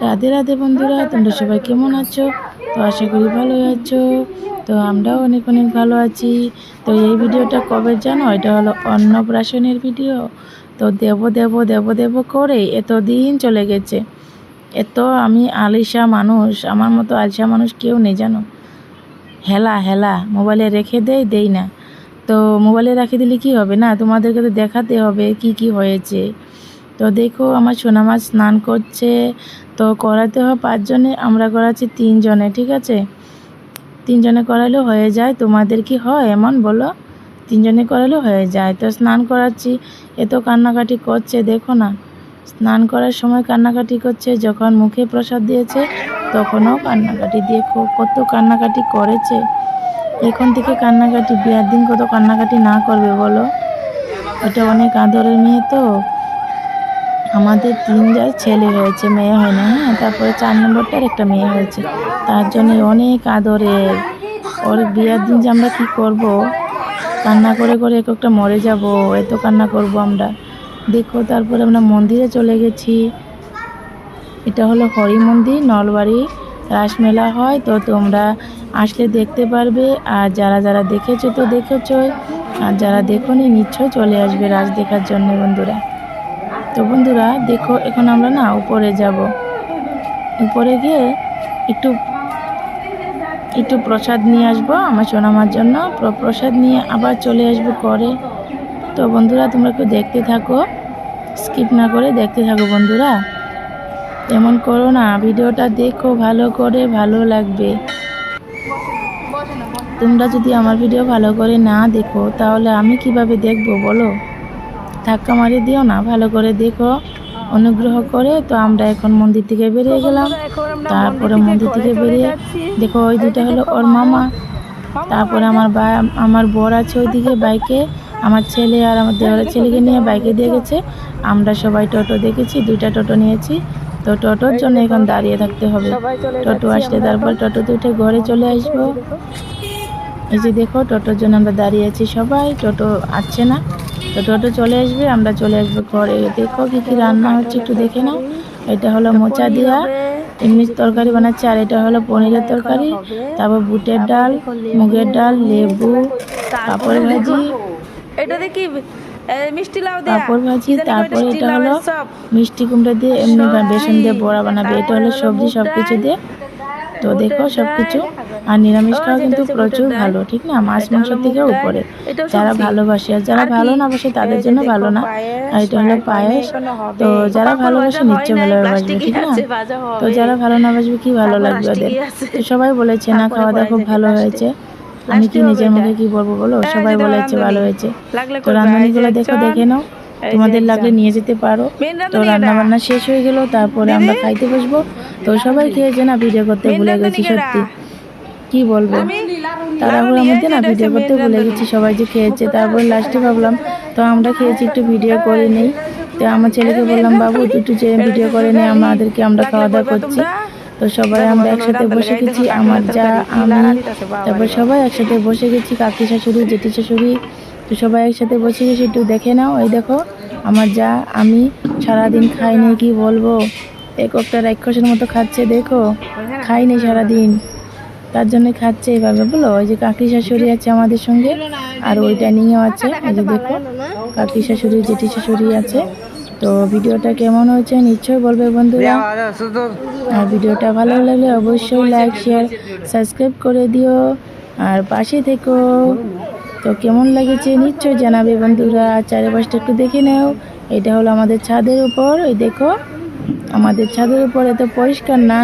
রাধে রাধে বন্ধুরা, তোমরা সবাই কেমন আছো? তো আশা করি ভালোই আছো। তো আমরাও অনেক অনেক ভালো আছি। তো এই ভিডিওটা কবে জানো? এটা হলো অন্নপ্রাশনের ভিডিও। তো দেব দেব দেব দেব করে এতদিন চলে গেছে। আমি আলিশা মানুষ, আমার মতো আলিশা মানুষ কেউ নেই জানো। হেলা হেলা মোবাইলে রেখে দেই না। তো মোবাইলে রেখে দিলে কি হবে, না তোমাদেরকে তো দেখাতে হবে কি কি হয়েছে। তো দেখো আমার সোনা মাছ স্নান করছে। তো করাতে হয় 5 জনে, আমরা করাচ্ছি 3 জনে, ঠিক আছে। 3 জনে করালেও হয়ে যায়। তোমাদের কি হয় এমন বলো? 3 জনে করালেও হয়ে যায়। তো স্নান করাচ্ছি, এত কান্নাকাটি করছে দেখো না। স্নান করার সময় কান্নাকাটি করছে, যখন মুখে প্রসাদ দিয়েছে তখনও কান্নাকাটি। দেখো কত কান্নাকাটি করেছে। এখন থেকে কান্নাকাটি, বিয়ার দিন কত কান্নাকাটি না করবে বলো। এটা অনেক আদরের মেয়ে। তো আমাদের 3 ছেলে হয়েছে, মেয়ে হয় না। হ্যাঁ, তারপরে 4 নম্বরটার একটা মেয়ে হয়েছে, তার জন্য অনেক আদরের। ওর বিয়ার দিন যে আমরা কি করব, কান্না করে করে এক একটা মরে যাব, এত কান্না করব আমরা। দেখো তারপরে আমরা মন্দিরে চলে গেছি। এটা হলো হরি মন্দির, নলবাড়ি রাসমেলা হয়। তো তোমরা আসলে দেখতে পারবে। আর যারা যারা দেখেছো তো দেখেছোই, আর যারা দেখোনি নিশ্চয়ই চলে আসবে রাস দেখার জন্য বন্ধুরা। তো বন্ধুরা দেখো, এখন আমরা না উপরে যাব। উপরে গিয়ে একটু একটু প্রসাদ নিয়ে আসবো আমার সোনামার জন্য। প্রসাদ নিয়ে আবার চলে আসবো করে। তো বন্ধুরা তোমরা একটু দেখতে থাকো, স্কিপ না করে দেখতে থাকো বন্ধুরা। এমন করো না, ভিডিওটা দেখো ভালো করে, ভালো লাগবে। তোমরা যদি আমার ভিডিও ভালো করে না দেখো তাহলে আমি কিভাবে দেখবো বলো? ধাক্কা মারি দিও না, ভালো করে দেখো অনুগ্রহ করে। তো আমরা এখন মন্দির থেকে বেরিয়ে গেলাম। তারপরে মন্দির থেকে বেরিয়ে দেখো ওই দুটা হলো ওর মামা। তারপরে আমার বর আছে ওইদিকে বাইকে, আমার ছেলে আর আমার দেওয়ারের ছেলেকে নিয়ে বাইকে দিয়ে গেছে। আমরা সবাই টোটো দেখেছি, 2টা টোটো নিয়েছি। তো টোটোর জন্য এখন দাঁড়িয়ে থাকতে হবে। টোটো আসলে তারপর টোটোতে উঠে ঘরে চলে আসবো। এই যে দেখো টোটোর জন্য আমরা দাঁড়িয়ে আছি সবাই, টোটো আসছে না। তো টোটো চলে আসবে, আমরা চলে আসবো ঘরে। দেখো কি কি রান্না হচ্ছে একটু দেখে নাও। এটা হলো মোচা দিয়া এমনি তরকারি বানাচ্ছে, আর এটা হলো পনিরের তরকারি। তারপর বুটের ডাল, মুগের ডাল, লেবু, পাঁপড় ভাজি, এটা দেখি মিষ্টি লাউ দেয়া পাঁপড় ভাজি। তারপরে এটা হলো মিষ্টি কুমড়া দিয়ে এমনি বেসন দিয়ে বড়া বানাবে। এটা হলো সবজি, সব কিছু দিয়ে। তো দেখো সব কিছু। আর নিরামিষ খাওয়া কিন্তু প্রচুর ভালো, ঠিক না, মাছ মাংস থেকে উপরে। যারা ভালোবাসে, আর যারা ভালো না বাসে তাদের জন্য ভালো না। আর এটা হলো পায়েস। তো যারা ভালোবাসে নিশ্চয় ভালোবাসবে, ঠিক না। তো যারা ভালো না বাসবে কি ভালো লাগবে ওদের। তো সবাই বলেছে না খাওয়া দাওয়া খুব ভালো হয়েছে। আমি কি নিজের মুখে কি বলবো বলো, সবাই বলেছে ভালো হয়েছে। তো রান্নাগুলো দেখো, দেখে নাও, তোমাদের লাগলে নিয়ে যেতে পারো। তো রান্না বান্না শেষ হয়ে গেল, তারপরে আমরা খাইতে বসবো। তো সবাই খেয়েছে না, ভিডিও করতে ভুলে গেছি সত্যি, কি বলবো। তাড়াহুড়োর মধ্যে না ভিডিও করতে ভুলে গেছি সবাই যে খেয়েছে। তারপর লাস্টে ভাবলাম তো আমরা খেয়েছি একটু ভিডিও করে নেই। তো আমার ছেলেকে বললাম বাবু একটু ভিডিও করে নেই আমাদেরকে, আমরা খাওয়া দাওয়া করছি। তো সবাই আমরা একসাথে বসে গেছি, আমার যা, আমি, তারপর সবাই একসাথে বসে গেছি, কাকি শাশুড়ি, জেঠি শাশুড়ি। তো সবাই একসাথে বসে গেছি, একটু দেখে নাও। এই দেখো আমার যা, আমি সারাদিন খাইনি, কি বলবো, একটা রাক্ষসের মতো খাচ্ছে। দেখো খাইনি সারাদিন, তার জন্য খাচ্ছে এইভাবে বলো। ওই যে কাকি শাশুড়ি আছে আমাদের সঙ্গে, আর ওইটা নিয়েও আছে। এই যে দেখো কাকি শাশুড়ি, জেঠি শাশুড়ি আছে। তো ভিডিওটা কেমন হয়েছে নিশ্চয়ই বলবে বন্ধুরা। আর ভিডিওটা ভালো লাগলে অবশ্যই লাইক, শেয়ার, সাবস্ক্রাইব করে দিও, আর পাশে থেকো। তো কেমন লাগেছে নিশ্চয়ই জানাবে বন্ধুরা। চারিপাশটা একটু দেখে নাও। এটা হলো আমাদের ছাদের উপর। এই দেখো আমাদের ছাদের উপর এত পরিষ্কার না।